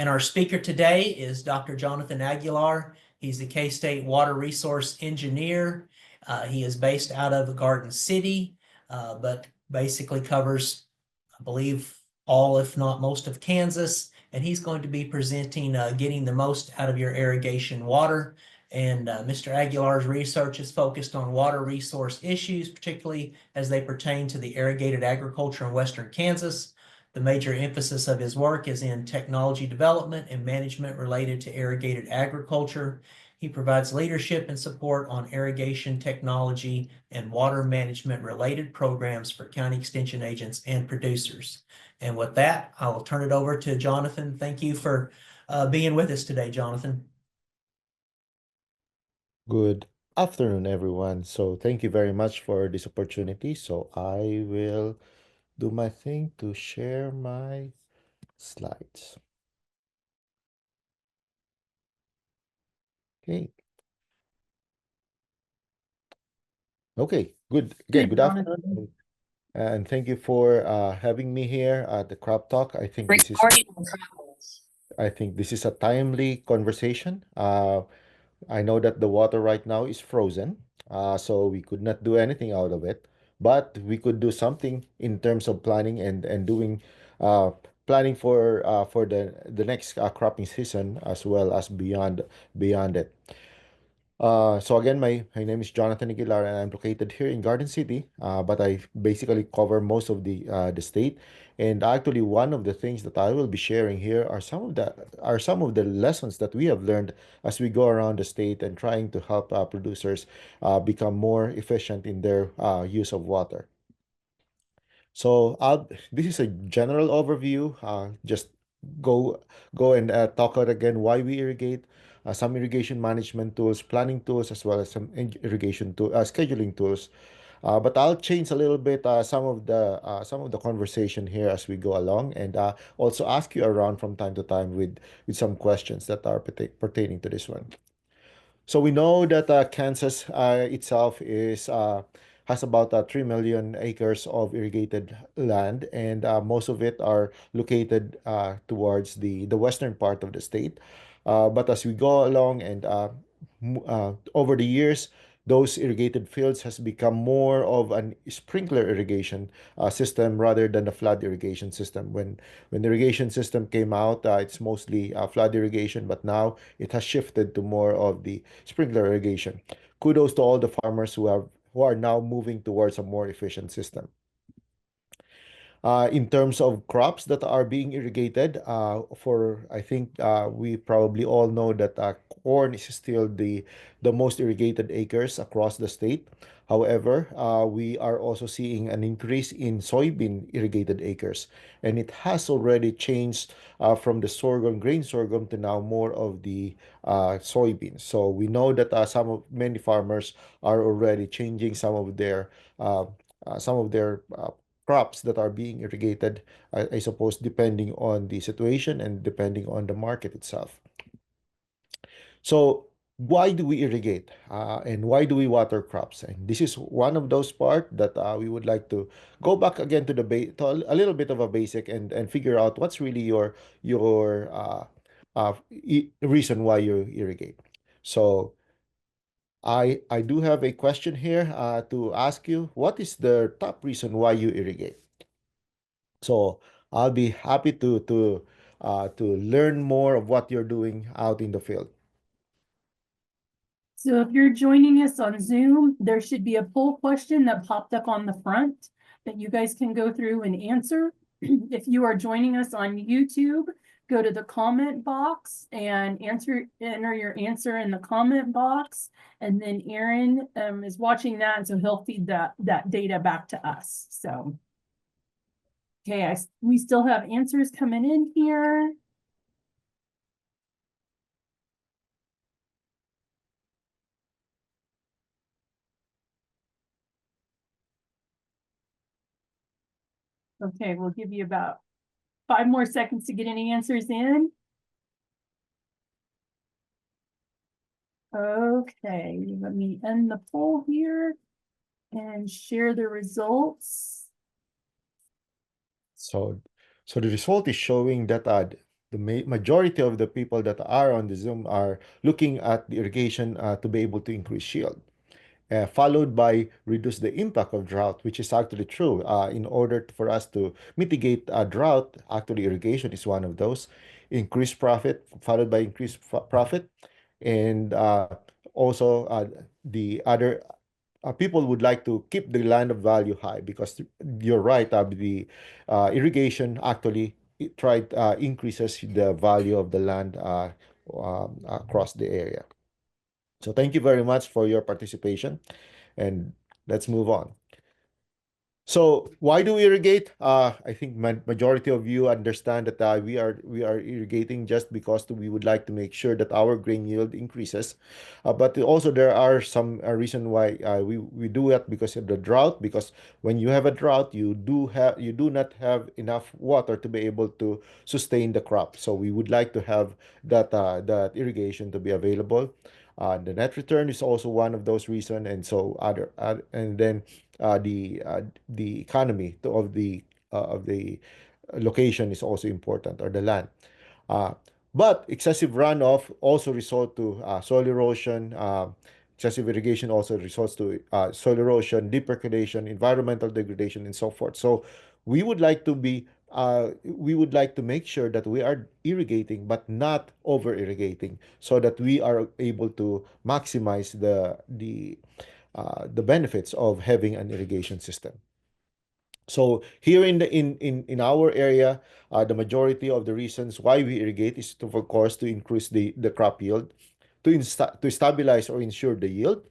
And our speaker today is Dr. Jonathan Aguilar. He's the K-State Water Resource Engineer. He is based out of Garden City, but basically covers, I believe, all, if not most of Kansas. And he's going to be presenting getting the most out of your irrigation water. And Mr. Aguilar's research is focused on water resource issues, particularly as they pertain to the irrigated agriculture in Western Kansas. The major emphasis of his work is in technology development and management related to irrigated agriculture. He provides leadership and support on irrigation technology and water management related programs for county extension agents and producers. And with that, I will turn it over to Jonathan. Thank you for being with us today, Jonathan. Good afternoon, everyone. So thank you very much for this opportunity. So I will do my thing to share my slides. Okay. Okay, good. Again, good afternoon. And thank you for having me here at the Crop Talk. I think this is a timely conversation. I know that the water right now is frozen, so we could not do anything out of it, but we could do something in terms of planning and doing uh, planning for the next cropping season as well as beyond it. So again, my name is Jonathan Aguilar, and I'm located here in Garden City. But I basically cover most of the state. And actually, one of the things that I will be sharing here are some of the lessons that we have learned as we go around the state and trying to help producers become more efficient in their use of water. So this is a general overview. Just go go and talk out again why we irrigate, some irrigation management tools, planning tools, as well as some irrigation tool scheduling tools. But I'll change a little bit some of the conversation here as we go along, and also ask you around from time to time with some questions that are pertaining to this one. So we know that Kansas itself is has about 3 million acres of irrigated land, and most of it are located towards the western part of the state. But as we go along and over the years, those irrigated fields has become more of an sprinkler irrigation system rather than a flood irrigation system. When the irrigation system came out, it's mostly flood irrigation, but now it has shifted to more of the sprinkler irrigation. Kudos to all the farmers who are now moving towards a more efficient system. In terms of crops that are being irrigated, I think we probably all know that corn is still the most irrigated acres across the state. However, we are also seeing an increase in soybean irrigated acres, and it has already changed from the grain sorghum, to now more of the soybeans. So we know that many farmers are already changing some of their crops that are being irrigated, I suppose, depending on the situation and depending on the market itself. So, why do we irrigate and why do we water crops? And this is one of those part that we would like to go back again to a little bit of a basic and figure out what's really your reason why you irrigate. So, I do have a question here to ask you. What is the top reason why you irrigate? So I'll be happy to learn more of what you're doing out in the field. So if you're joining us on Zoom, there should be a poll question that popped up on the front that you guys can go through and answer. If you are joining us on YouTube, go to the comment box and enter your answer in the comment box. And then Aaron is watching that, and so he'll feed that data back to us. So, okay, we still have answers coming in here. Okay, we'll give you about 5 more seconds to get any answers in. Okay, let me end the poll here and share the results. So the result is showing that the majority of the people that are on the Zoom are looking at the irrigation to be able to increase yield. Followed by reduce the impact of drought, which is actually true. In order for us to mitigate a drought, actually irrigation is one of those. Increased profit, followed by increased profit, and also the other people would like to keep the land of value high because you're right. The irrigation actually increases the value of the land across the area. So thank you very much for your participation, and let's move on. So why do we irrigate? I think majority of you understand that we are irrigating just because we would like to make sure that our grain yield increases. But also there are some reason why we do it because of the drought. Because when you have a drought, you do not have enough water to be able to sustain the crop. So we would like to have that irrigation to be available. The net return is also one of those reasons, and so and then the economy of the location is also important, or the land. Uh, but excessive runoff also result to soil erosion. Excessive irrigation also results to soil erosion, deep percolation, environmental degradation, and so forth. So we would like to make sure that we are irrigating, but not over irrigating, so that we are able to maximize the benefits of having an irrigation system. So here in our area, the majority of the reasons why we irrigate is to, of course, to increase the crop yield, to stabilize or ensure the yield.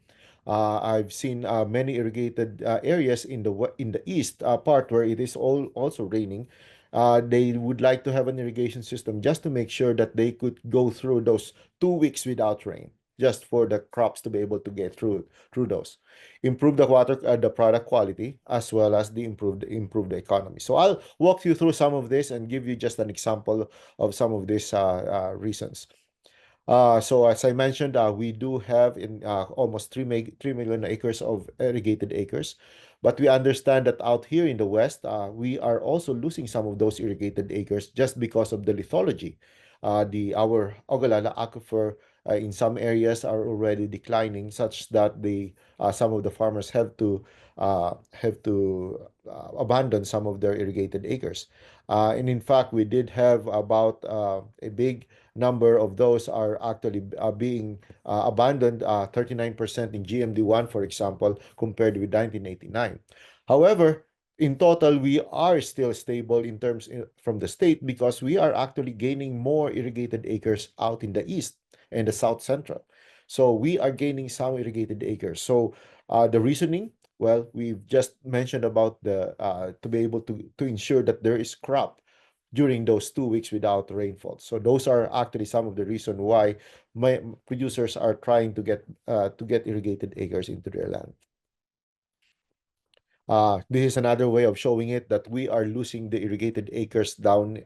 I've seen many irrigated areas in the east part where it is also raining. They would like to have an irrigation system just to make sure that they could go through those 2 weeks without rain, just for the crops to be able to get through those. Improve the product quality, as well as improve the economy. So I'll walk you through some of this and give you just an example of some of these reasons. So as I mentioned, we do have in almost 3 million acres of irrigated acres, but we understand that out here in the West, we are also losing some of those irrigated acres just because of the lithology. Our Aguilar aquifer in some areas are already declining, such that some of the farmers have to abandon some of their irrigated acres. And in fact, we did have about a big number of those are actually being abandoned, 39% in GMD1, for example, compared with 1989. However, in total, we are still stable in terms from the state, because we are actually gaining more irrigated acres out in the east and the south central. So we are gaining some irrigated acres. So the reasoning, well, we've just mentioned about to be able to ensure that there is crop during those 2 weeks without rainfall. So those are actually some of the reason why my producers are trying to get irrigated acres into their land. This is another way of showing it, that we are losing the irrigated acres down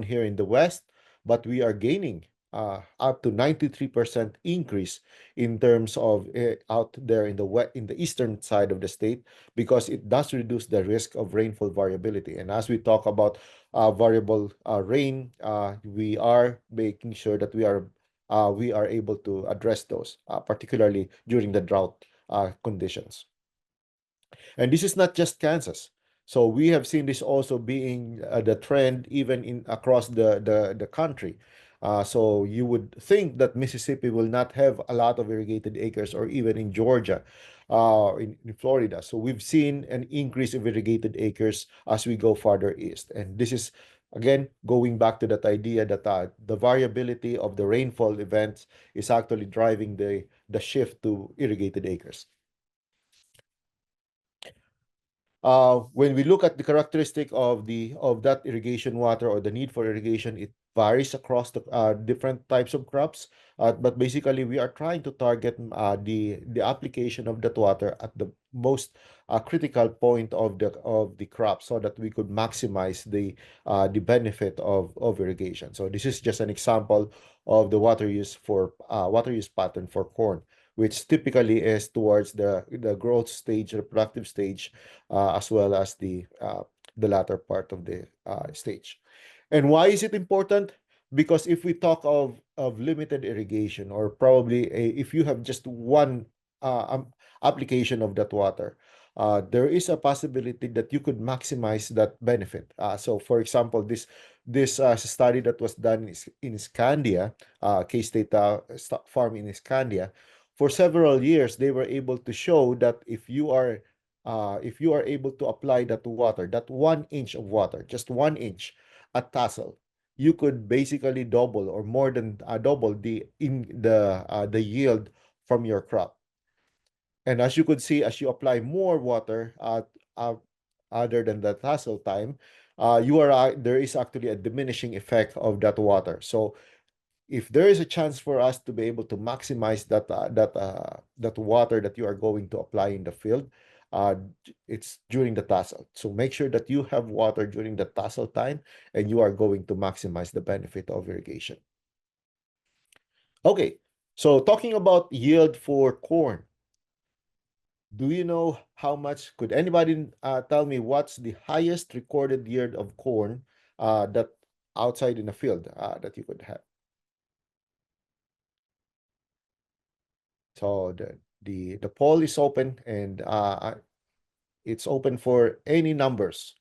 here in the west, but we are gaining up to 93% increase in terms of out there in the eastern side of the state, because it does reduce the risk of rainfall variability. And as we talk about variable rain, we are making sure that we are able to address those, particularly during the drought conditions. And this is not just Kansas. So we have seen this also being the trend even in across the country. So you would think that Mississippi will not have a lot of irrigated acres, or even in Georgia, in Florida. So we've seen an increase of irrigated acres as we go farther east. And this is, again, going back to that idea that the variability of the rainfall events is actually driving the shift to irrigated acres. When we look at the characteristic of that irrigation water, or the need for irrigation, it varies across the different types of crops. But basically, we are trying to target the application of that water at the most critical point of the crop, so that we could maximize the benefit of irrigation. So this is just an example of the water use pattern for corn, which typically is towards the growth stage, reproductive stage, as well as the latter part of the stage. And why is it important? Because if we talk of limited irrigation, or probably if you have just one application of that water, there is a possibility that you could maximize that benefit. So, for example, this study that was done in Scandia, K-State farm in Scandia, for several years they were able to show that if you are able to apply that water, that 1 inch of water, just 1 inch at tassel, you could basically double or more than double the yield from your crop. And as you could see, as you apply more water uh, other than the tassel time, there is actually a diminishing effect of that water. So if there is a chance for us to be able to maximize that water that you are going to apply in the field, uh, it's during the tassel. So make sure that you have water during the tassel time, and you are going to maximize the benefit of irrigation. Okay, so talking about yield for corn, do you know how much? Could anybody tell me what's the highest recorded yield of corn that outside in the field that you could have? So the poll is open, and it's open for any numbers.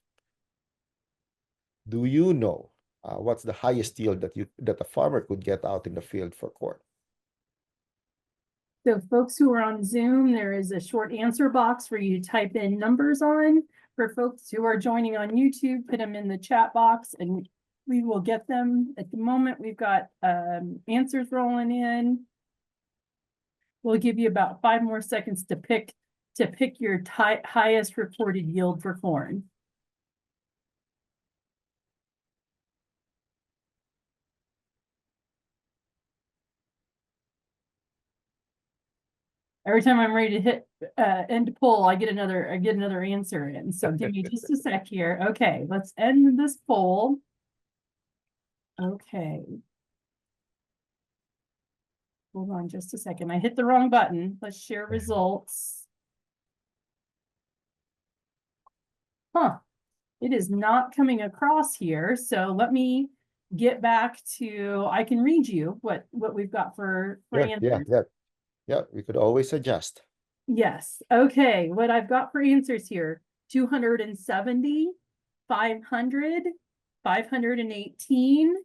Do you know what's the highest yield that a farmer could get out in the field for corn? So folks who are on Zoom, there is a short answer box for you to type in numbers on. For folks who are joining on YouTube, put them in the chat box and we will get them. At the moment, we've got answers rolling in. We'll give you about 5 more seconds to pick your highest reported yield for corn. Every time I'm ready to hit end poll, I get another answer in. So give me just a sec here. Okay, let's end this poll. Okay. Hold on just a second. I hit the wrong button. Let's share results. Huh. It is not coming across here. So let me get back to, I can read you what we've got for answers. Yeah, we could always adjust. Yes. Okay. What I've got for answers here, 270, 500, 518,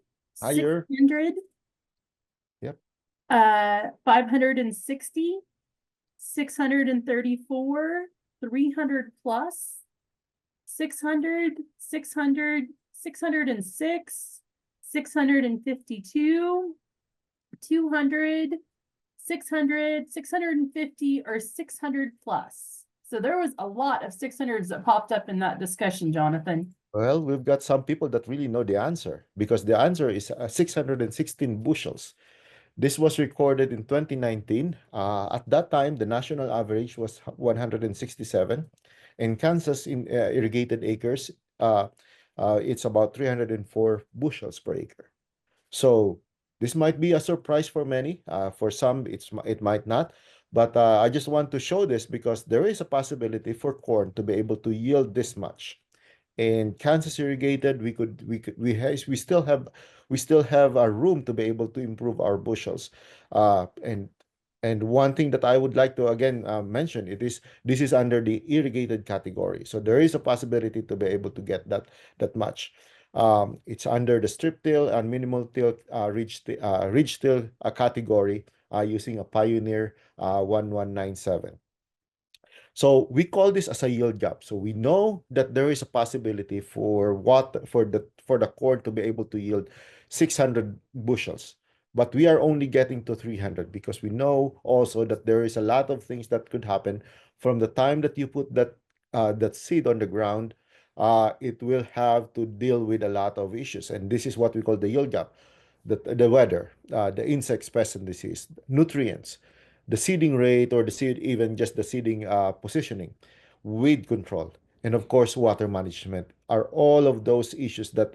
Higher. 600. Yep. 560, 634, 300 plus, 600, 600, 606, 652, 200, 600, 650, or 600 plus. So there was a lot of 600s that popped up in that discussion, Jonathan. Well, we've got some people that really know the answer, because the answer is 616 bushels. This was recorded in 2019. At that time, the national average was 167. In Kansas, in irrigated acres, it's about 304 bushels per acre. So this might be a surprise for many. For some, it might not. But I just want to show this because there is a possibility for corn to be able to yield this much. In Kansas irrigated, we still have a room to be able to improve our bushels. And one thing that I would like to again mention, this is under the irrigated category, so there is a possibility to be able to get that much. It's under the strip till and minimal till ridge till category, using a Pioneer 1197. So we call this as a yield gap. So we know that there is a possibility for the corn to be able to yield 600 bushels, but we are only getting to 300 because we know also that there is a lot of things that could happen from the time that you put that seed on the ground. It will have to deal with a lot of issues, and this is what we call the yield gap: the weather, the insects, pest and disease, nutrients, the seeding rate, or even just the seeding positioning, weed control, and of course water management are all of those issues that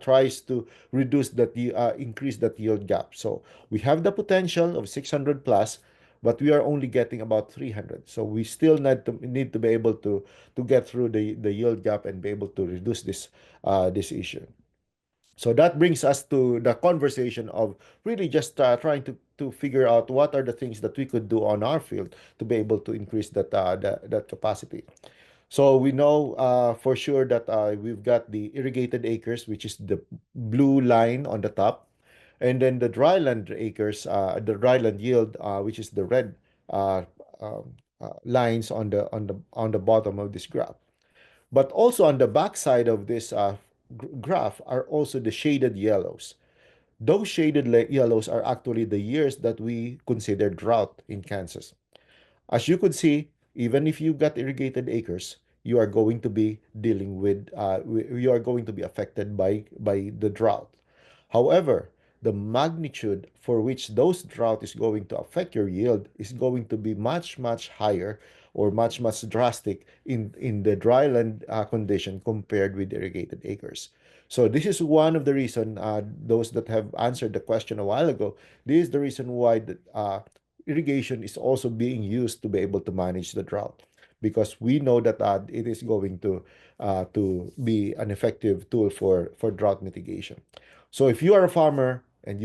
tries to increase that yield gap. So we have the potential of 600 plus, but we are only getting about 300. So we still need to be able to get through the yield gap and be able to reduce this issue. So that brings us to the conversation of really just trying to figure out what are the things that we could do on our field to be able to increase that capacity. So we know for sure that we've got the irrigated acres, which is the blue line on the top, and then the dryland acres, the dryland yield, which is the red uh, lines on the bottom of this graph. But also on the back side of this graph are also the shaded yellows. Those shaded yellows are actually the years that we consider drought in Kansas. As you could see, even if you've got irrigated acres, you are going to be dealing with, you are going to be affected by the drought. However, the magnitude for which those drought is going to affect your yield is going to be much, much higher or much, much drastic in the dryland condition compared with irrigated acres. So this is one of the reason, those that have answered the question a while ago, this is the reason why irrigation is also being used to be able to manage the drought, because we know that it is going to be an effective tool for drought mitigation. So if you are a farmer and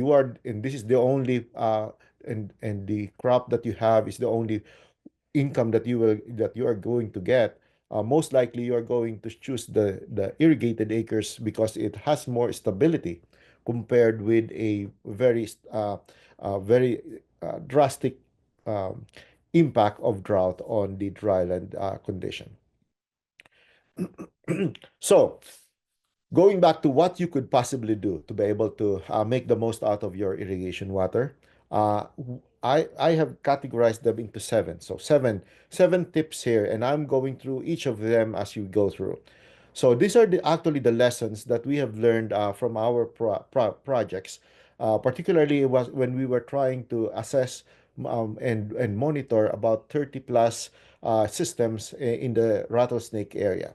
this is the only and the crop that you have is the only income that you are going to get, most likely you are going to choose the irrigated acres because it has more stability compared with a very drastic um, impact of drought on the dryland condition. So going back to what you could possibly do to be able to make the most out of your irrigation water, I have categorized them into seven. So seven tips here, and I'm going through each of them as you go through. So these are actually the lessons that we have learned from our projects. Particularly it was when we were trying to assess and monitor about 30 plus systems in the rattlesnake area.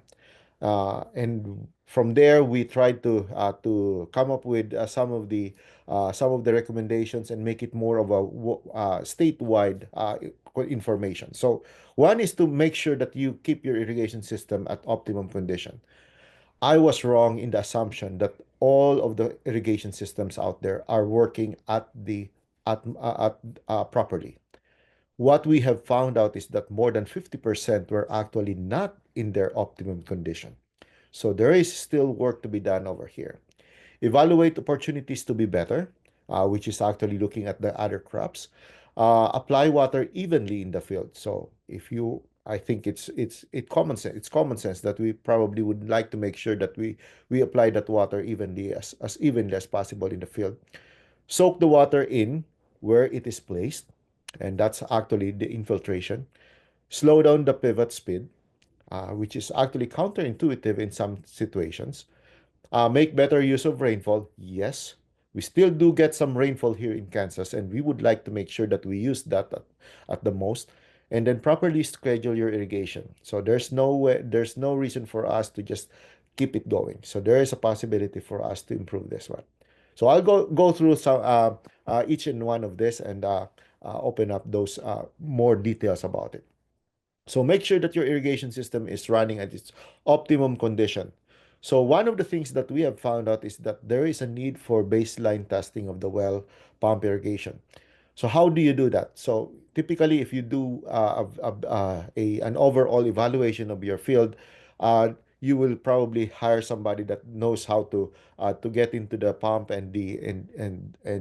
And from there, we tried to come up with some of the recommendations and make it more of a statewide information. So one is to make sure that you keep your irrigation system at optimum condition. I was wrong in the assumption that all of the irrigation systems out there are working at properly. What we have found out is that more than 50% were actually not in their optimum condition. So there is still work to be done over here. Evaluate opportunities to be better, which is actually looking at the other crops. Apply water evenly in the field. So if you, I think it's common sense. It's common sense that we probably would like to make sure that we apply that water evenly as evenly as possible in the field. Soak the water in where it is placed, and that's actually the infiltration. Slow down the pivot speed, which is actually counterintuitive in some situations. Make better use of rainfall. Yes, we still do get some rainfall here in Kansas, and we would like to make sure that we use that at the most. And then properly schedule your irrigation. So there's no reason for us to just keep it going. So there is a possibility for us to improve this one. So I'll go through some each and one of this and open up those more details about it. So make sure that your irrigation system is running at its optimum condition. So one of the things that we have found out is that there is a need for baseline testing of the well pump irrigation. So how do you do that? So typically, if you do an overall evaluation of your field, you will probably hire somebody that knows how to get into the pump and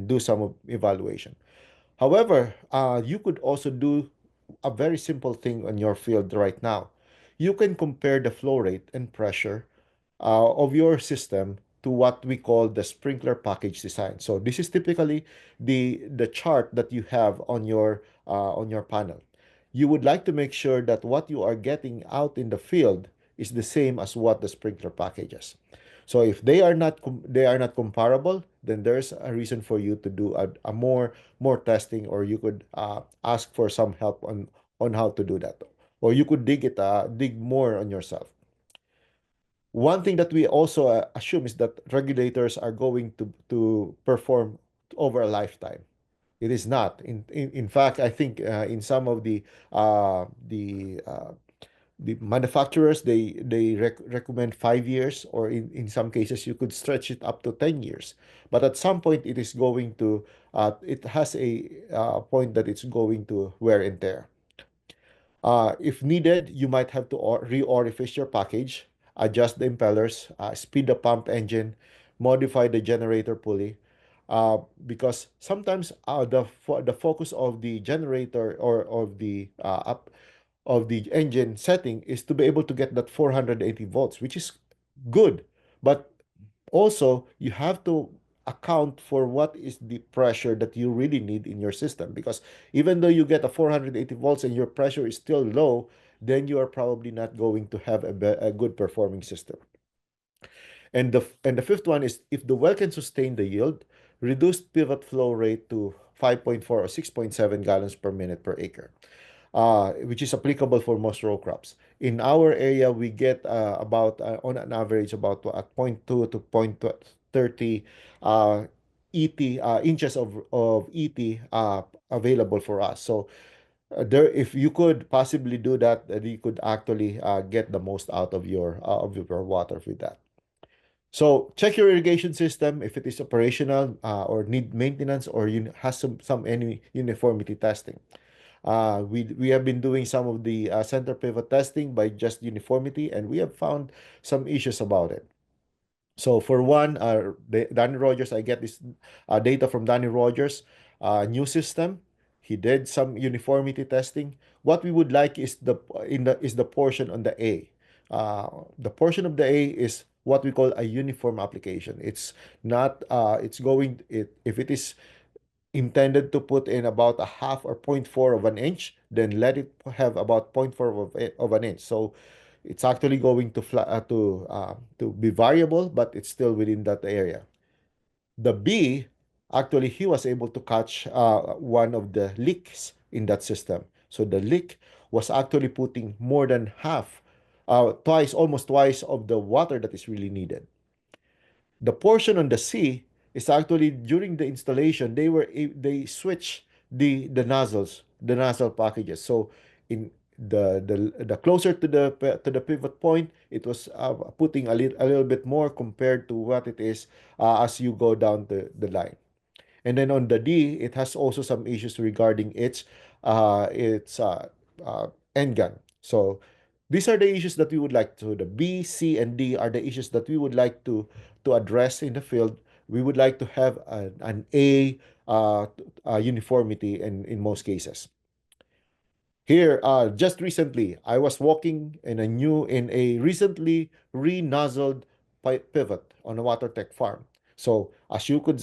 do some evaluation. However, you could also do a very simple thing on your field right now. You can compare the flow rate and pressure of your system to what we call the sprinkler package design. So this is typically the chart that you have on your panel. You would like to make sure that what you are getting out in the field is the same as what the sprinkler packages. So if they are not comparable, then there's a reason for you to do a more testing, or you could ask for some help on how to do that, or you could dig more on yourself. One thing that we also assume is that regulators are going to perform over a lifetime. It is not. In fact, I think in some of the the manufacturers, they recommend 5 years, or in some cases you could stretch it up to 10 years. But at some point it is going to it has a point that it's going to wear and tear. If needed, you might have to re-orifice your package, adjust the impellers, speed the pump engine, modify the generator pulley, because sometimes the focus of the generator or of the engine setting is to be able to get that 480 volts, which is good. But also, you have to account for what is the pressure that you really need in your system. Because even though you get a 480 volts and your pressure is still low, then you are probably not going to have a good performing system. And the fifth one is, if the well can sustain the yield, reduce pivot flow rate to 5.4 or 6.7 gallons per minute per acre, which is applicable for most row crops. In our area, we get about, on an average, about at 0.2 to 0.30 ET, inches of ET available for us. So there, if you could possibly do that, you could actually get the most out of your water with that. So check your irrigation system if it is operational or need maintenance, or has some any uniformity testing. We have been doing some of the center pivot testing by just uniformity, and we have found some issues about it. So for one, Danny Rogers, I get this data from Danny Rogers, new system. He did some uniformity testing. What we would like is the portion on the A. The portion of the A is what we call a uniform application. It's not. If it is intended to put in about a half or 0.4 of an inch, then let it have about 0.4 of an inch. So it's actually going to be variable, but it's still within that area. The B, actually, he was able to catch one of the leaks in that system. So the leak was actually putting more than half, almost twice of the water that is really needed. The portion on the C is actually, during the installation, they switch the nozzle packages. So in the closer to the pivot point, it was putting a little bit more compared to what it is as you go down the line. And then on the D, it has also some issues regarding its end gun. So these are the issues that we would like to. The B, C, and D are the issues that we would like to address in the field. We would like to have an A uniformity in most cases. Here, just recently, I was walking in a recently re-nozzled pivot on a WaterTech farm. So as you could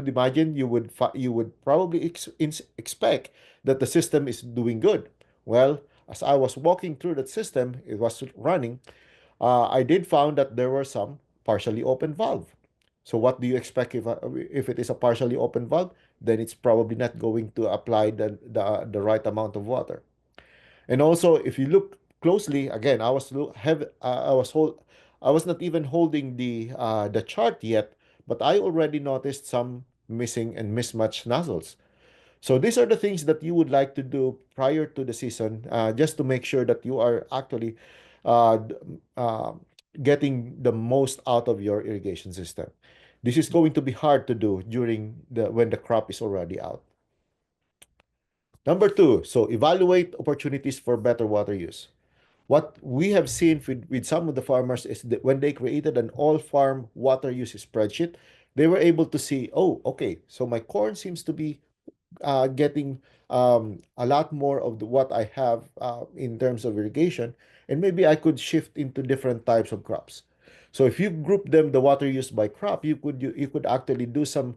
imagine, you would probably expect that the system is doing good. Well, as I was walking through that system, it was running. I did found that there were some partially open valve. So what do you expect if it is a partially open valve? Then it's probably not going to apply the right amount of water. And also, if you look closely, again, I was not even holding the chart yet, but I already noticed some missing and mismatched nozzles. So these are the things that you would like to do prior to the season, just to make sure that you are actually uh, d- uh, getting the most out of your irrigation system. This is going to be hard to do when the crop is already out. Number two, so evaluate opportunities for better water use. What we have seen with some of the farmers is that when they created an all-farm water use spreadsheet, they were able to see, oh, okay, so my corn seems to be getting a lot more of what I have in terms of irrigation, and maybe I could shift into different types of crops. So if you group them, the water used by crop, you could actually do some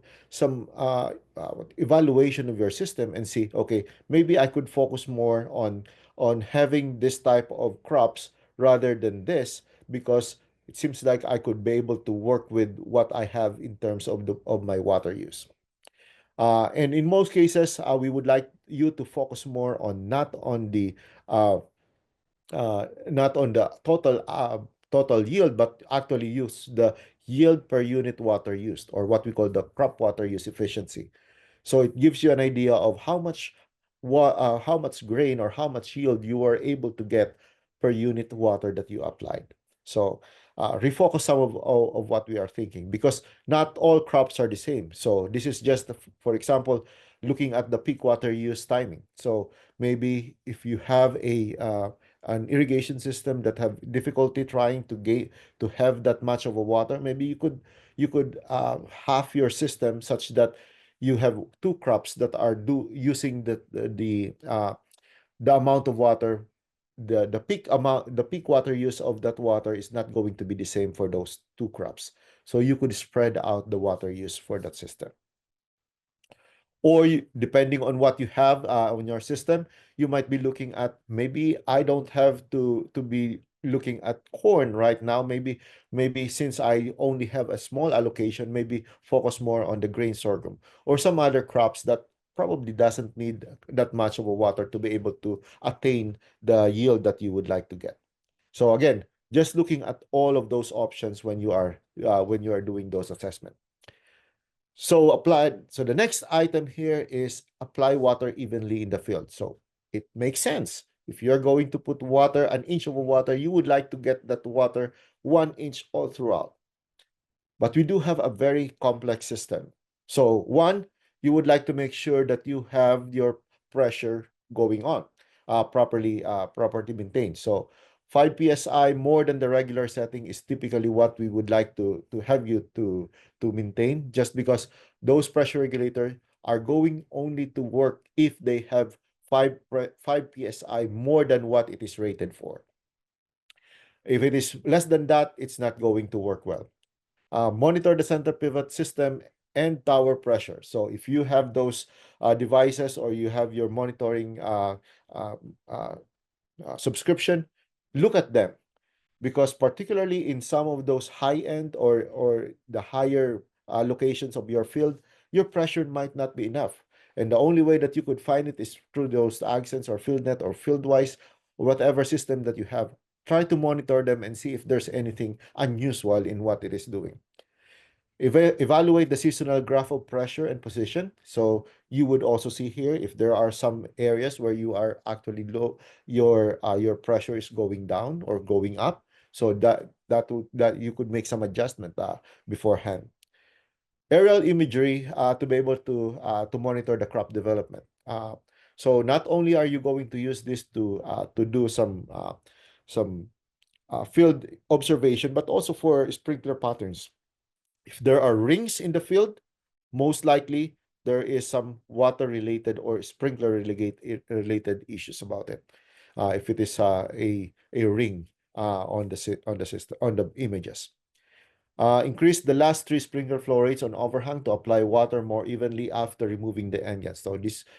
evaluation of your system and see, okay, maybe I could focus more on having this type of crops rather than this, because it seems like I could be able to work with what I have in terms of my water use. And in most cases, we would like you to focus more on uh, not on the total yield, but actually use the yield per unit water used, or what we call the crop water use efficiency. So it gives you an idea of how much grain or how much yield you are able to get per unit water that you applied. So refocus some of what we are thinking, because not all crops are the same. So this is just, for example, looking at the peak water use timing. So maybe if you have an irrigation system that have difficulty trying to have that much of a water, maybe you could half your system such that you have two crops that are using the amount of water, the peak water use of that water is not going to be the same for those two crops. So you could spread out the water use for that system. Or depending on what you have on your system, you might be looking at, maybe I don't have to be looking at corn right now. Maybe since I only have a small allocation, maybe focus more on the grain sorghum or some other crops that probably doesn't need that much of a water to be able to attain the yield that you would like to get. So again, just looking at all of those options when you are doing those assessments. So the next item here is apply water evenly in the field. So it makes sense. If you're going to put water, an inch of water, you would like to get that water 1 inch all throughout. But we do have a very complex system. So one, you would like to make sure that you have your pressure going on properly maintained. So 5 psi more than the regular setting is typically what we would like to have you to maintain, just because those pressure regulators are going only to work if they have 5 psi more than what it is rated for. If it is less than that, it's not going to work well. Monitor the center pivot system and tower pressure. So if you have those devices, or you have your monitoring subscription, look at them, because particularly in some of those high-end or the higher locations of your field, your pressure might not be enough. And the only way that you could find it is through those accents or FieldNet or FieldWise, or whatever system that you have. Try to monitor them and see if there's anything unusual in what it is doing. Evaluate the seasonal graph of pressure and position. So you would also see here if there are some areas where you are actually low, your pressure is going down or going up. So that you could make some adjustment beforehand. Aerial imagery to be able to monitor the crop development. So not only are you going to use this to do some field observation, but also for sprinkler patterns. If there are rings in the field, most likely there is some water-related or sprinkler-related issues about it. If it is a ring on the system, on the images. Increase the last 3 sprinkler flow rates on overhang to apply water more evenly after removing the endguns. So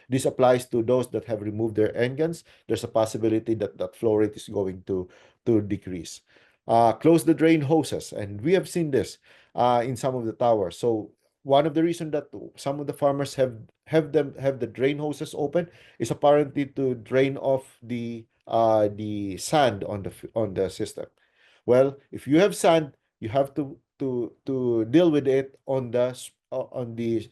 this applies to those that have removed their endguns. There's a possibility that that flow rate is going to decrease. Close the drain hoses, and we have seen this in some of the towers. So one of the reasons that some of the farmers have the drain hoses open is apparently to drain off the sand on the system. Well, if you have sand, you have to deal with it on the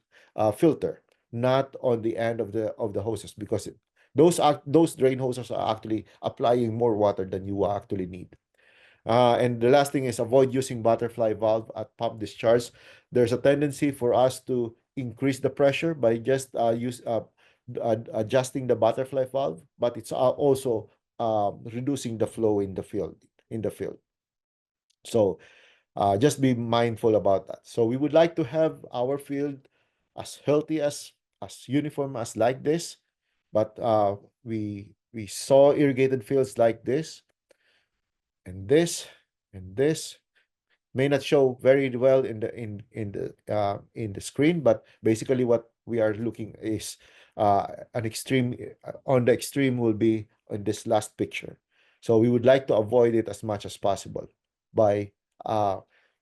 filter, not on the end of the hoses, because those drain hoses are actually applying more water than you actually need. And the last thing is avoid using butterfly valve at pump discharge. There's a tendency for us to increase the pressure by just adjusting the butterfly valve, but it's also reducing the flow in the field. So just be mindful about that. So we would like to have our field as healthy as uniform as like this, but we saw irrigated fields like this, and this, and this may not show very well in the screen, but basically what we are looking is an extreme. On the extreme will be in this last picture. So we would like to avoid it as much as possible by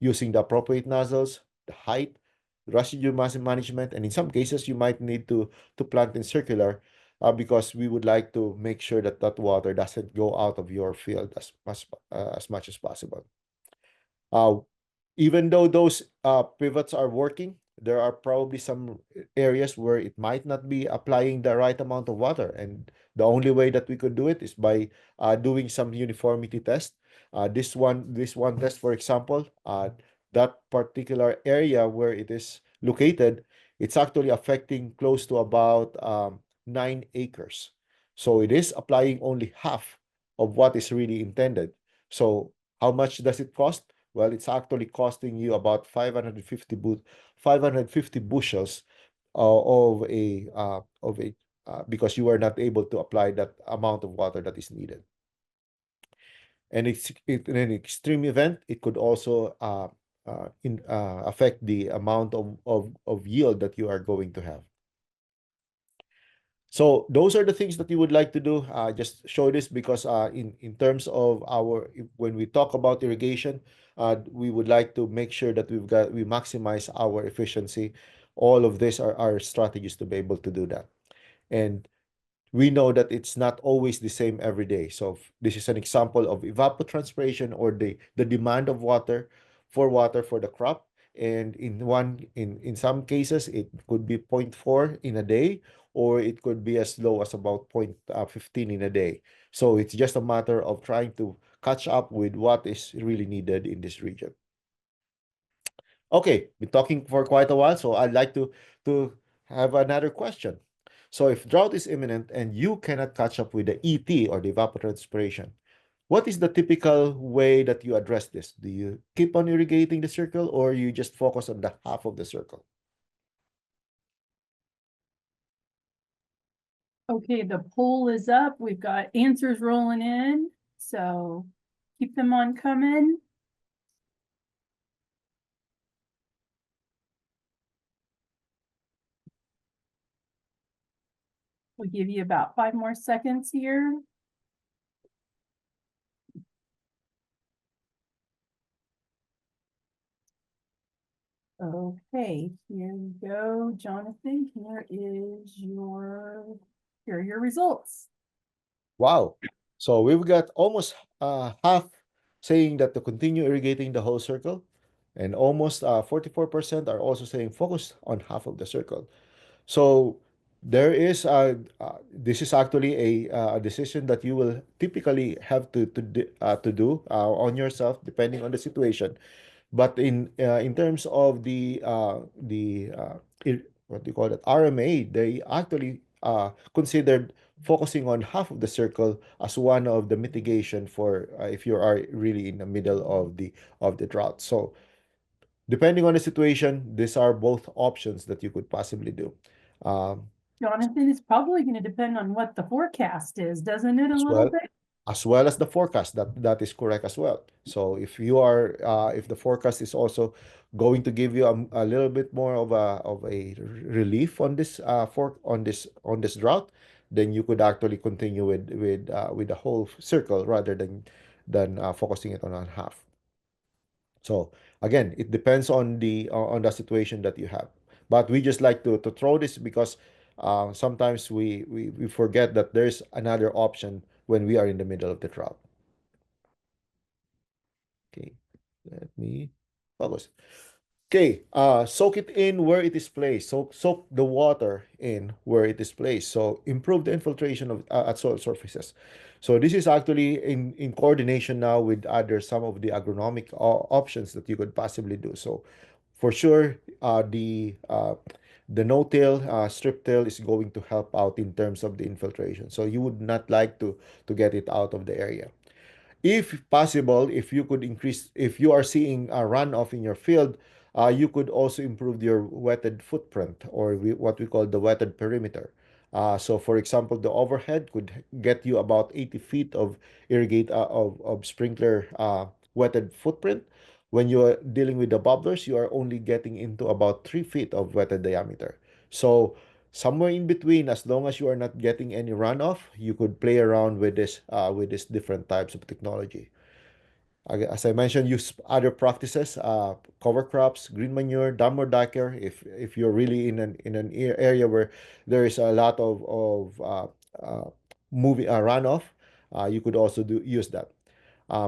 using the appropriate nozzles, the height, residue mass management, and in some cases you might need to plant in circular because we would like to make sure that that water doesn't go out of your field as much as possible. Even though those pivots are working, there are probably some areas where it might not be applying the right amount of water. And the only way that we could do it is by doing some uniformity test. This one test, for example, that particular area where it is located, it's actually affecting close to about 9 acres. So it is applying only half of what is really intended. So how much does it cost? Well, it's actually costing you about 550 bushels of a because you are not able to apply that amount of water that is needed. And in an extreme event, it could also affect the amount of yield that you are going to have. So those are the things that you would like to do. Just show this because in terms of when we talk about irrigation, we would like to make sure that we maximize our efficiency. All of these are our strategies to be able to do that. And we know that it's not always the same every day. So this is an example of evapotranspiration, or the demand of water for the crop. And in some cases, it could be 0.4 in a day, or it could be as low as about 0.15 in a day. So it's just a matter of trying to catch up with what is really needed in this region. Okay, been talking for quite a while, so I'd like to have another question. So if drought is imminent and you cannot catch up with the ET, or the evapotranspiration, what is the typical way that you address this? Do you keep on irrigating the circle, or you just focus on the half of the circle? Okay, the poll is up. We've got answers rolling in, so keep them on coming. We'll give you about 5 more seconds here. Okay, here you go, Jonathan. Here are your results. Wow. So we've got almost half saying that to continue irrigating the whole circle, and almost 44% are also saying focus on half of the circle. So this is actually a decision that you will typically have to do on yourself, depending on the situation. But in terms of what do you call it, RMA, they actually considered focusing on half of the circle as one of the mitigation for if you are really in the middle of the drought. So depending on the situation, these are both options that you could possibly do. Um, Jonathan, it's probably going to depend on what the forecast is, doesn't it, a as little well bit? as well as the forecast, that is correct as well. So if the forecast is also going to give you a little bit more of a relief on this on this drought, then you could actually continue with the whole circle rather than focusing it on half. So again, it depends on the situation that you have. But we just like to throw this because sometimes we forget that there's another option when we are in the middle of the drought. Okay, let me focus. Okay, soak it in where it is placed. Soak the water in where it is placed. So improve the infiltration of at soil surfaces. So this is actually in coordination now with other some of the agronomic options that you could possibly do. So for sure, the no-till strip till is going to help out in terms of the infiltration. So you would not like to get it out of the area. If possible, if you are seeing a runoff in your field, you could also improve your wetted footprint, or what we call the wetted perimeter. So for example, the overhead could get you about 80 feet of sprinkler wetted footprint. When you are dealing with the bubblers, you are only getting into about 3 feet of wetted diameter. So somewhere in between, as long as you are not getting any runoff, you could play around with this different types of technology. As I mentioned, use other practices, cover crops, green manure, dump or dacker. If you're really in an area where there is a lot of moving runoff, you could also use that.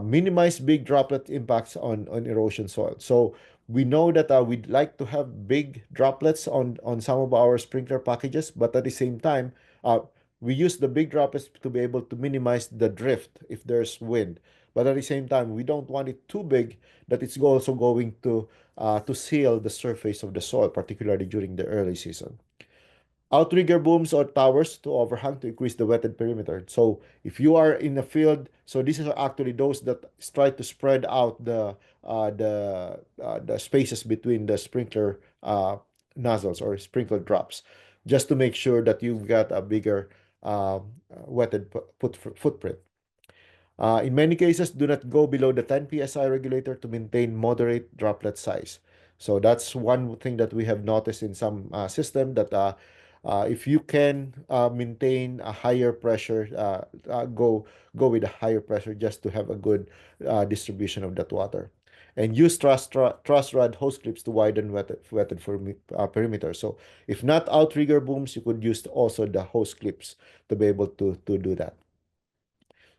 Minimize big droplet impacts on erosion soil. So We know that we'd like to have big droplets on some of our sprinkler packages, but at the same time, uh, we use the big droplets to be able to minimize the drift if there's wind. But at the same time, we don't want it too big that it's also going to seal the surface of the soil, particularly during the early season. Outrigger booms or towers to overhang to increase the wetted perimeter. So if you are in a field, so these are actually those that try to spread out the spaces between the sprinkler nozzles or sprinkler drops, just to make sure that you've got a bigger wetted footprint. In many cases, do not go below the 10 psi regulator to maintain moderate droplet size. So that's one thing that we have noticed in some system that if you can maintain a higher pressure, go with a higher pressure just to have a good distribution of that water. And use truss rod hose clips to widen wetted perimeter. So if not outrigger booms, you could use also the hose clips to be able to do that.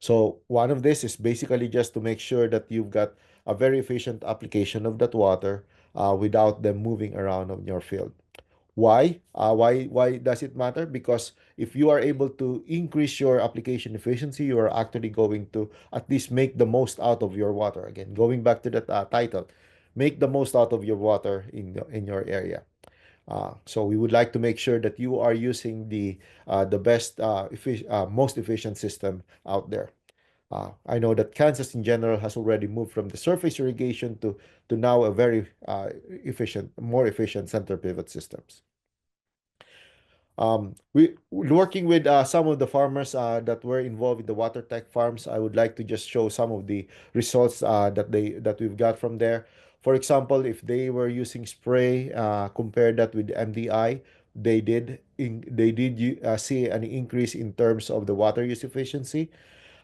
So one of this is basically just to make sure that you've got a very efficient application of that water without them moving around on your field. Why? Why does it matter? Because if you are able to increase your application efficiency, you are actually going to at least make the most out of your water. Again, going back to that title, make the most out of your water in your area. So we would like to make sure that you are using the best, most efficient system out there. I know that Kansas in general has already moved from the surface irrigation to now a very more efficient center pivot systems. We working with some of the farmers that were involved in the water tech farms. I would like to just show some of the results that we've got from there. For example, if they were using spray, compare that with MDI, they did see an increase in terms of the water use efficiency.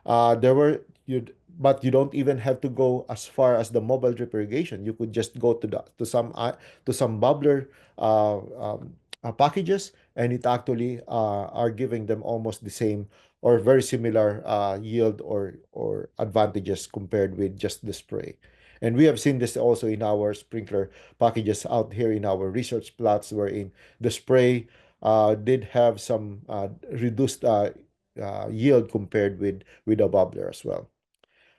There were you but you don't even have to go as far as the mobile drip irrigation. You could just go to some bubbler packages, and it actually are giving them almost the same or very similar yield or advantages compared with just the spray. And we have seen this also in our sprinkler packages out here in our research plots, wherein the spray did have some reduced yield compared with a bubbler as well.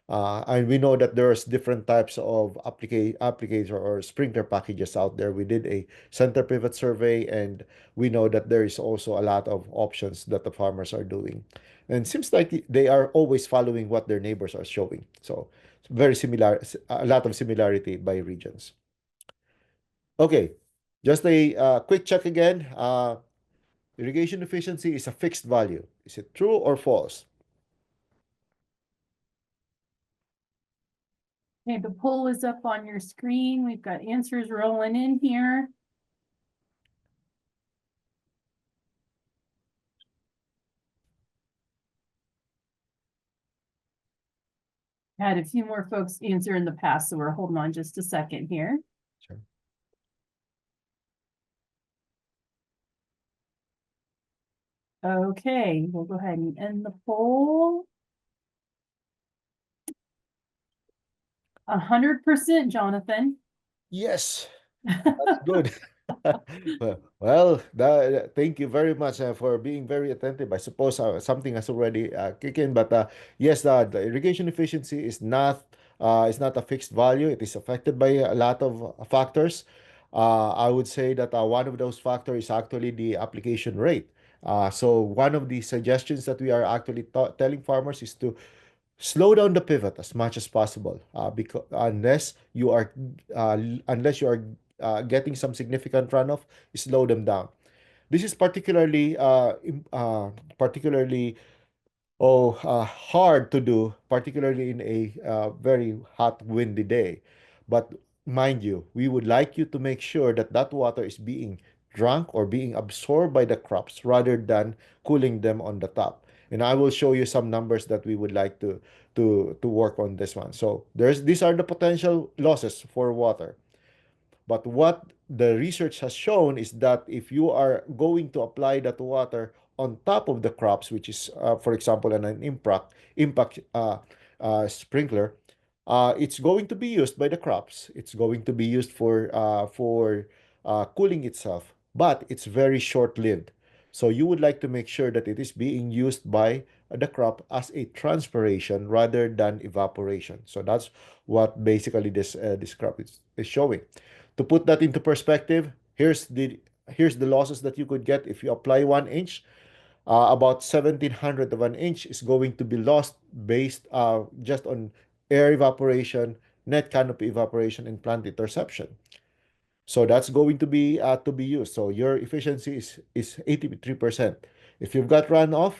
And we know that there's different types of applicator or sprinkler packages out there. We did a center pivot survey, and we know that there is also a lot of options that the farmers are doing. And it seems like they are always following what their neighbors are showing. So very similar, a lot of similarity by regions. Okay, just a quick check again. Irrigation efficiency is a fixed value. Is it true or false? Okay, the poll is up on your screen. We've got answers rolling in here. Had a few more folks answer in the past, so we're holding on just a second here. Sure. Okay, we'll go ahead and end the poll. 100%, Jonathan. Yes, that's good. Thank you very much for being very attentive. I suppose something has already kicked in, but yes, the irrigation efficiency is not a fixed value. It is affected by a lot of factors. I would say that one of those factors is actually the application rate. So one of the suggestions that we are actually telling farmers is to slow down the pivot as much as possible, because unless you are getting some significant runoff, slow them down. This is particularly hard to do, particularly in a very hot, windy day. But mind you, we would like you to make sure that that water is being drunk or being absorbed by the crops rather than cooling them on the top. And I will show you some numbers that we would like to work on this one. So these are the potential losses for water. But what the research has shown is that if you are going to apply that water on top of the crops, which is, for example, an impact sprinkler, it's going to be used by the crops. It's going to be used for cooling itself, but it's very short-lived. So you would like to make sure that it is being used by the crop as a transpiration rather than evaporation. So that's what basically this crop is showing. To put that into perspective, here's the losses that you could get if you apply 1 inch. About 1700 of an inch is going to be lost based just on air evaporation, net canopy evaporation, and plant interception. So that's going to be used. So your efficiency is 83%. If you've got runoff,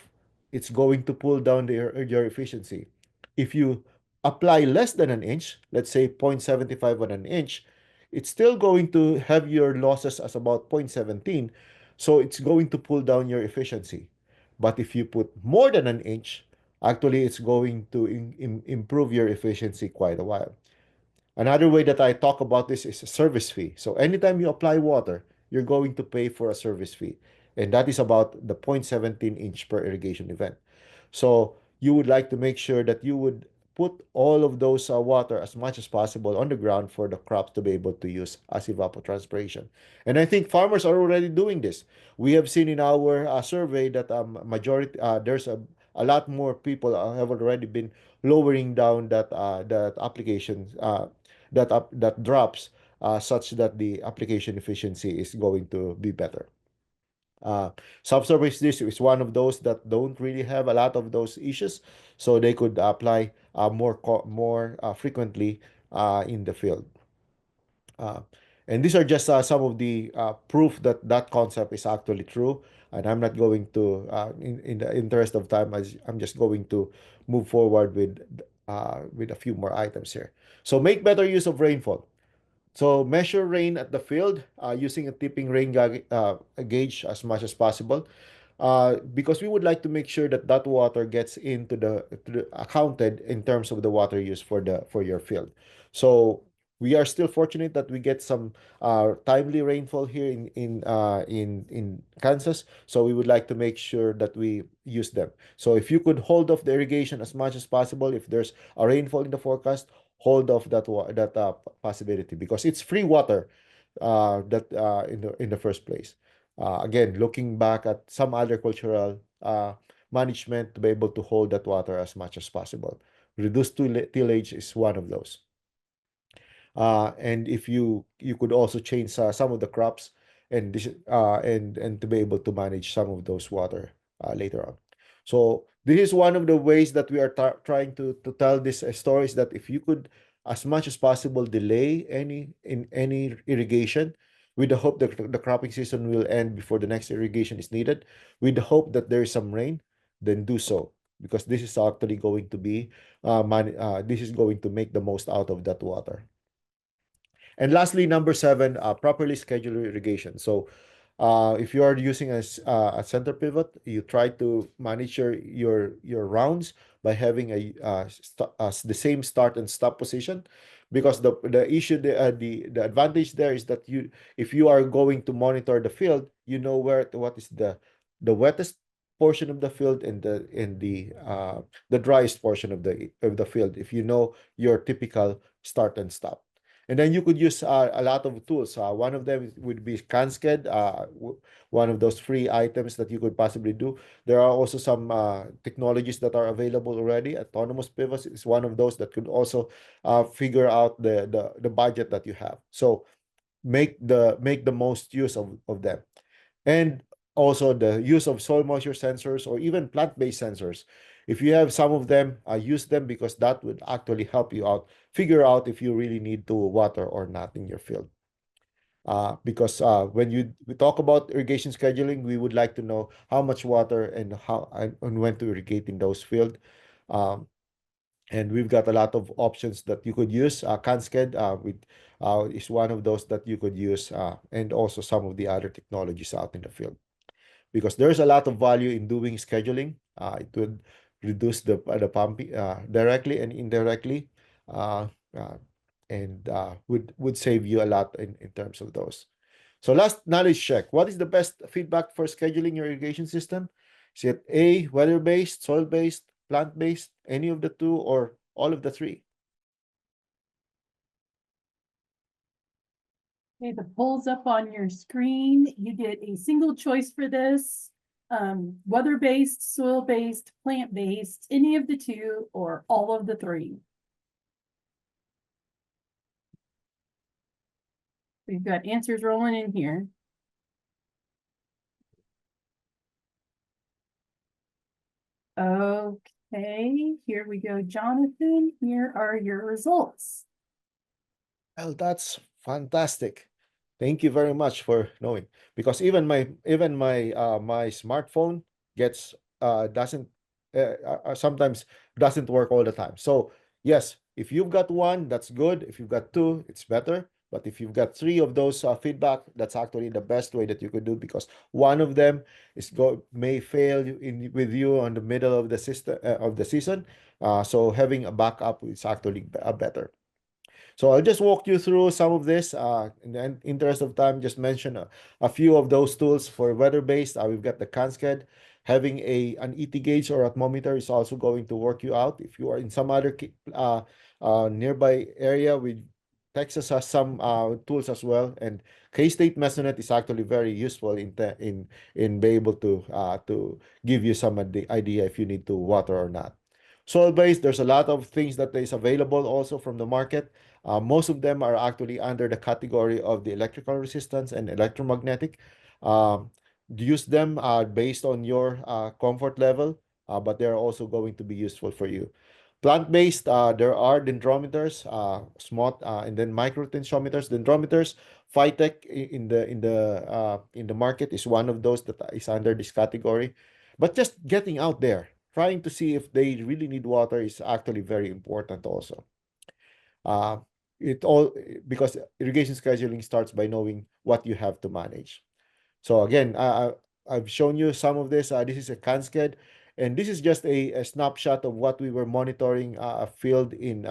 it's going to pull down your efficiency. If you apply less than an inch, let's say 0.75 on an inch, it's still going to have your losses as about 0.17. So it's going to pull down your efficiency. But if you put more than an inch, actually it's going to improve your efficiency quite a while. Another way that I talk about this is a service fee. So anytime you apply water, you're going to pay for a service fee. And that is about the 0.17 inch per irrigation event. So you would like to make sure that you would put all of those water as much as possible on the ground for the crops to be able to use as evapotranspiration. And I think farmers are already doing this. We have seen in our survey that majority there's a lot more people have already been lowering down that application that drops such that the application efficiency is going to be better. Uh, Subsurface dish is one of those that don't really have a lot of those issues, so they could apply more frequently in the field. Uh, and these are just some of the proof that that concept is actually true. And I'm not going to, in the interest of time, I'm just going to move forward with a few more items here. So make better use of rainfall. So measure rain at the field using a tipping rain gauge as much as possible, because we would like to make sure that that water gets into the accounted in terms of the water use for your field. So we are still fortunate that we get some timely rainfall here in Kansas. So we would like to make sure that we use them. So if you could hold off the irrigation as much as possible, if there's a rainfall in the forecast, hold off that possibility because it's free water that in the first place. Again, looking back at some agricultural management to be able to hold that water as much as possible. Reduced tillage is one of those. And if you could also change some of the crops and to be able to manage some of those water later on. So this is one of the ways that we are trying to tell these stories, that if you could as much as possible delay any irrigation with the hope that the cropping season will end before the next irrigation is needed, with the hope that there is some rain, then do so, because this is actually going to be this is going to make the most out of that water. And lastly, number 7, properly schedule your irrigation. So if you are using a center pivot, you try to manage your rounds by having the same start and stop position, because the issue the advantage there is that if you are going to monitor the field, you know what is the wettest portion of the field and the driest portion of the field, if you know your typical start and stop. And then you could use a lot of tools. One of them would be CanSked, one of those free items that you could possibly do. There are also some technologies that are available already. Autonomous pivots is one of those that could also figure out the budget that you have. So make the most use of them. And also the use of soil moisture sensors or even plant-based sensors. If you have some of them, use them, because that would actually help you out, figure out if you really need to water or not in your field. Because when we talk about irrigation scheduling, we would like to know how much water and when to irrigate in those fields. And we've got a lot of options that you could use. CanSked is one of those that you could use, and also some of the other technologies out in the field, because there's a lot of value in doing scheduling. It would reduce the pumping directly and indirectly, uh, uh, and would save you a lot in terms of those. So last knowledge check. What is the best feedback for scheduling your irrigation system? Is it A, weather-based, soil-based, plant-based, any of the two, or all of the three? Okay, the poll's up on your screen. You get a single choice for this. Weather-based, soil-based, plant-based, any of the two, or all of the three. We've got answers rolling in here. Okay, here we go, Jonathan. Here are your results. Well, that's fantastic. Thank you very much for knowing. Because even my smartphone gets doesn't sometimes doesn't work all the time. So yes, if you've got one, that's good. If you've got two, it's better. But if you've got three of those feedback, that's actually the best way that you could do, because one of them may fail with you on the middle of the system of the season. So having a backup is actually better. So I'll just walk you through some of this. In the interest of time, just mention a few of those tools for weather-based. We've got the CanSCAD. Having an ET gauge or atmometer is also going to work you out. If you are in some other nearby area, Texas has some tools as well, and K-State Mesonet is actually very useful in be able to give you some idea if you need to water or not. Soil-based, there's a lot of things that is available also from the market. Most of them are actually under the category of the electrical resistance and electromagnetic. Um, Use them based on your comfort level, but they're also going to be useful for you. Plant-based, there are dendrometers, SMOT, and then microtensiometers. Dendrometers, Phytech in the market is one of those that is under this category. But just getting out there, trying to see if they really need water is actually very important also. Uh, it all because irrigation scheduling starts by knowing what you have to manage. So again, I've shown you some of this. This is a CanSCAD, and this is just a snapshot of what we were monitoring a field in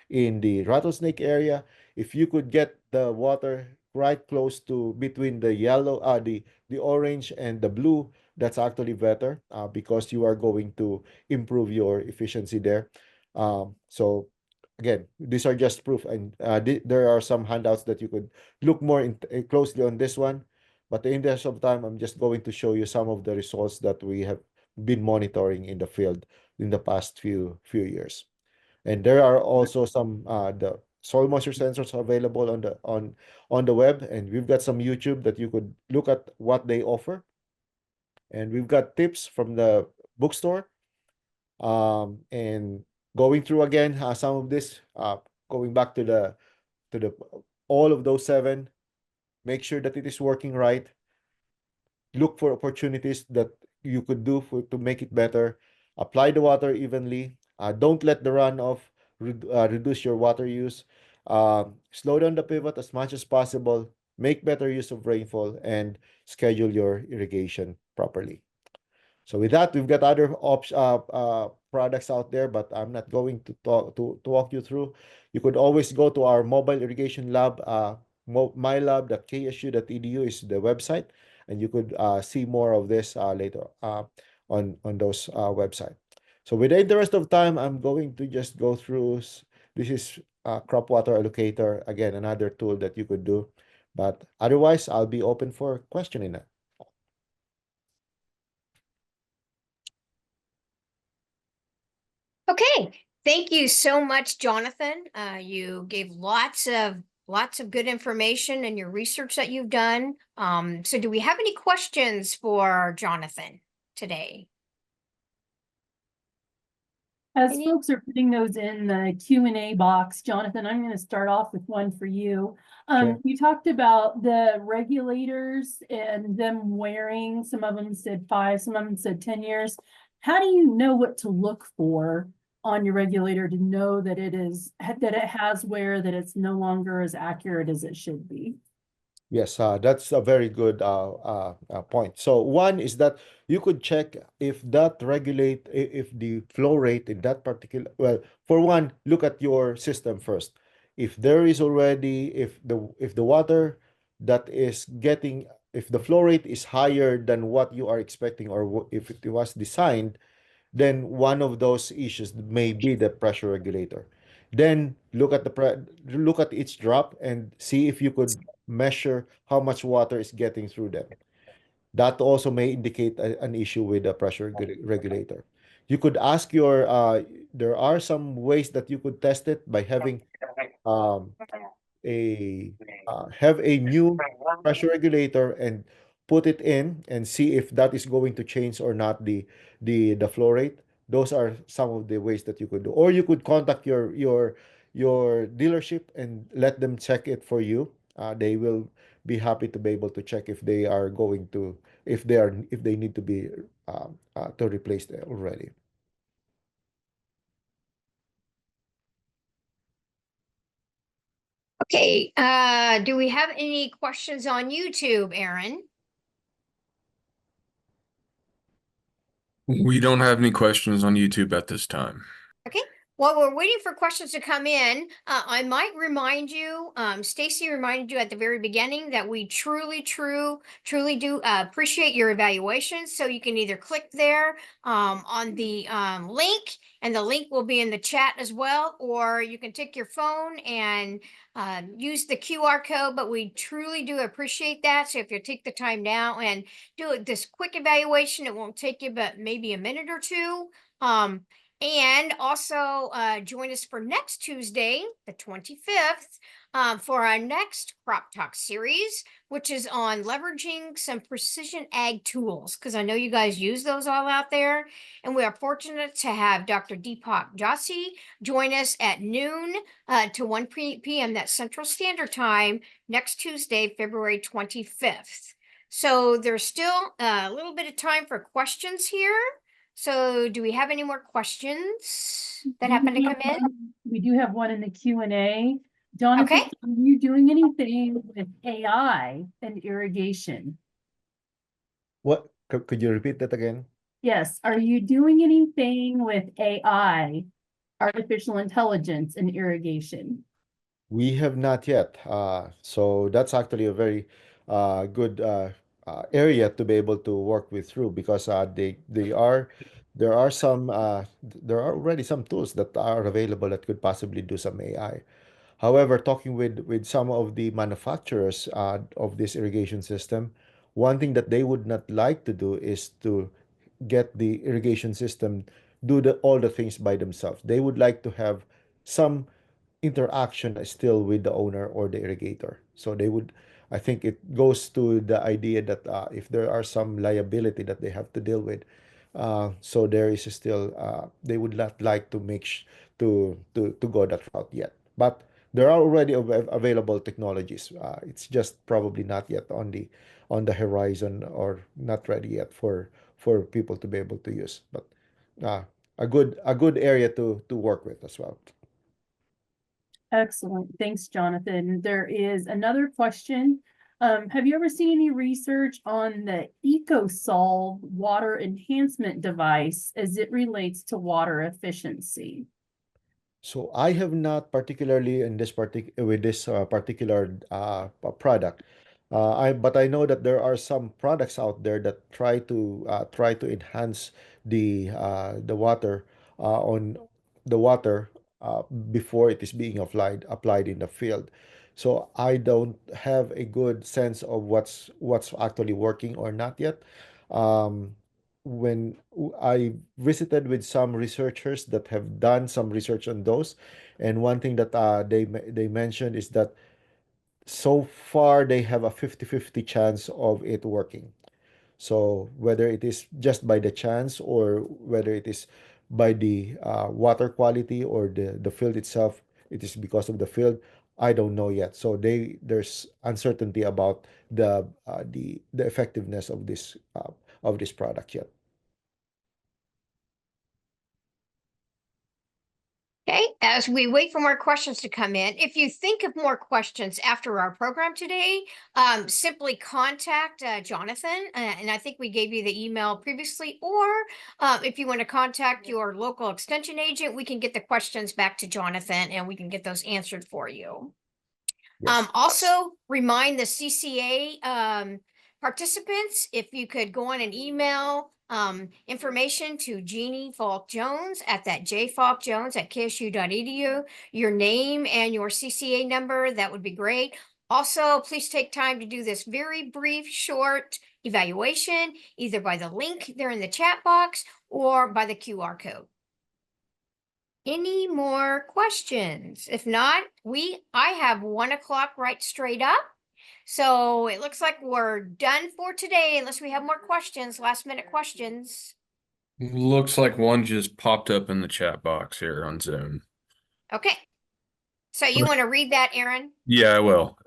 the rattlesnake area. If you could get the water right close to between the yellow, the orange and the blue, that's actually better because you are going to improve your efficiency there. So again, these are just proof, and there are some handouts that you could look more closely on this one. But in the interest of time, I'm just going to show you some of the results that we have been monitoring in the field in the past few years. And there are also some the soil moisture sensors available on the web, and we've got some YouTube that you could look at what they offer. And we've got tips from the bookstore. And going through again some of this, going back to the all of those seven, make sure that it is working right. Look for opportunities that you could do to make it better. Apply the water evenly. Don't let the runoff reduce your water use. Slow down the pivot as much as possible. Make better use of rainfall and schedule your irrigation properly. So with that, we've got other products out there, but I'm not going to walk you through. You could always go to our mobile irrigation lab. Mylab.ksu.edu is the website, and you could see more of this later on those website. So with the interest of time, I'm going to just go through. This is crop water allocator, again, another tool that you could do. But otherwise, I'll be open for questioning it. Okay, thank you so much, Jonathan. You gave lots of good information and your research that you've done. So do we have any questions for Jonathan today? As Any- folks are putting those in the Q&A box, Jonathan, I'm going to start off with one for you. Sure. You talked about the regulators and them wearing, some of them said 5, some of them said 10 years. How do you know what to look for on your regulator to know that it has wear, that it's no longer as accurate as it should be? Yes, that's a very good point. So one is that you could check if if the flow rate in that particular, well, for one, look at your system first. If there is already, if the water that is getting, if the flow rate is higher than what you are expecting, or if it was designed, then one of those issues may be the pressure regulator. Then look at each drop and see if you could measure how much water is getting through them. That also may indicate an issue with the pressure regulator. You could ask your, there are some ways that you could test it by having um, a have a new pressure regulator and put it in and see if that is going to change or not the flow rate. Those are some of the ways that you could do. Or you could contact your dealership and let them check it for you. They will be happy to be able to check if they are going to if they need to be to replace it already. Okay, do we have any questions on YouTube, Aaron? We don't have any questions on YouTube at this time. Okay, while we're waiting for questions to come in, I might remind you, Stacy reminded you at the very beginning that we truly do appreciate your evaluations. So you can either click there on the link, and the link will be in the chat as well, or you can take your phone and use the QR code, but we truly do appreciate that. So if you take the time now and do this quick evaluation, it won't take you but maybe a minute or two. And also join us for next Tuesday, the 25th, for our next Crop Talk series, which is on leveraging some precision ag tools, because I know you guys use those all out there. And we are fortunate to have Dr. Deepak Jossi join us at noon to 1 p.m. That's Central Standard Time next Tuesday, February 25th. So there's still a little bit of time for questions here. So do we have any more questions that happen to come in? We do have one in the Q&A. Jonathan, Okay. are you doing anything with AI and irrigation? What could you repeat that again? Yes, are you doing anything with AI, artificial intelligence and irrigation? We have not yet. So that's actually a very good area to be able to work with through because they are there are some there are already some tools that are available that could possibly do some AI. However, talking with some of the manufacturers of this irrigation system, one thing that they would not like to do is to get the irrigation system do all the things by themselves. They would like to have some interaction still with the owner or the irrigator. So they would, I think it goes to the idea that if there are some liability that they have to deal with, so there is still they would not like to to go that route yet. But there are already available technologies. It's just probably not yet on the horizon or not ready yet for people to be able to use. But uh, a good area to work with as well. Excellent. Thanks, Jonathan. There is another question. Have you ever seen any research on the EcoSolve water enhancement device as it relates to water efficiency? So I have not particularly in this particular product. But I know that there are some products out there that try to enhance the water on the water before it is being applied in the field. So I don't have a good sense of what's actually working or not yet. Um, when I visited with some researchers that have done some research on those, and one thing that they mentioned is that so far they have a 50-50 chance of it working. So whether it is just by the chance or whether it is by the water quality or the field itself, it is because of the field. I don't know yet. So there's uncertainty about the effectiveness of this product yet. Okay, as we wait for more questions to come in, if you think of more questions after our program today, simply contact Jonathan. And I think we gave you the email previously, or if you want to contact your local extension agent, we can get the questions back to Jonathan and we can get those answered for you. Yes. Also remind the CCA participants, if you could go on and email information to Jeannie Falk Jones at that jfalkjones@ksu.edu, your name and your CCA number, that would be great. Also, please take time to do this very brief, short evaluation, either by the link there in the chat box or by the QR code. Any more questions? If not, I have 1 o'clock right straight up. So it looks like we're done for today, unless we have more questions, last minute questions. Looks like one just popped up in the chat box here on Zoom. Okay. So you want to read that, Aaron? Yeah, I will.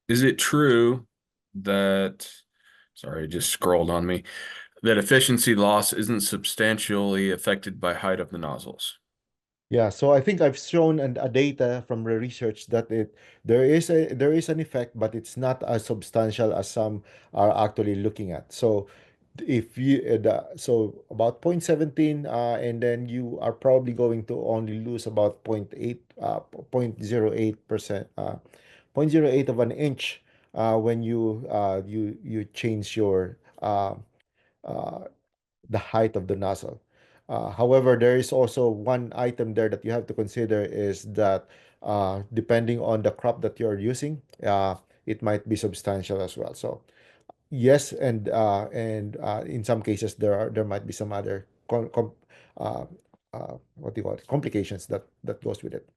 Is it true that, sorry, it just scrolled on me, that efficiency loss isn't substantially affected by height of the nozzles? Yeah, so I think I've shown a data from the research that there is an effect, but it's not as substantial as some are actually looking at. So if you so about 0.17, and then you are probably going to only lose about 0.08%, 0.08 of an inch when you change your uh, the height of the nozzle. However, there is also one item there that you have to consider is that depending on the crop that you're using, it might be substantial as well. So yes, and in some cases there might be some other what do you call it, complications that goes with it.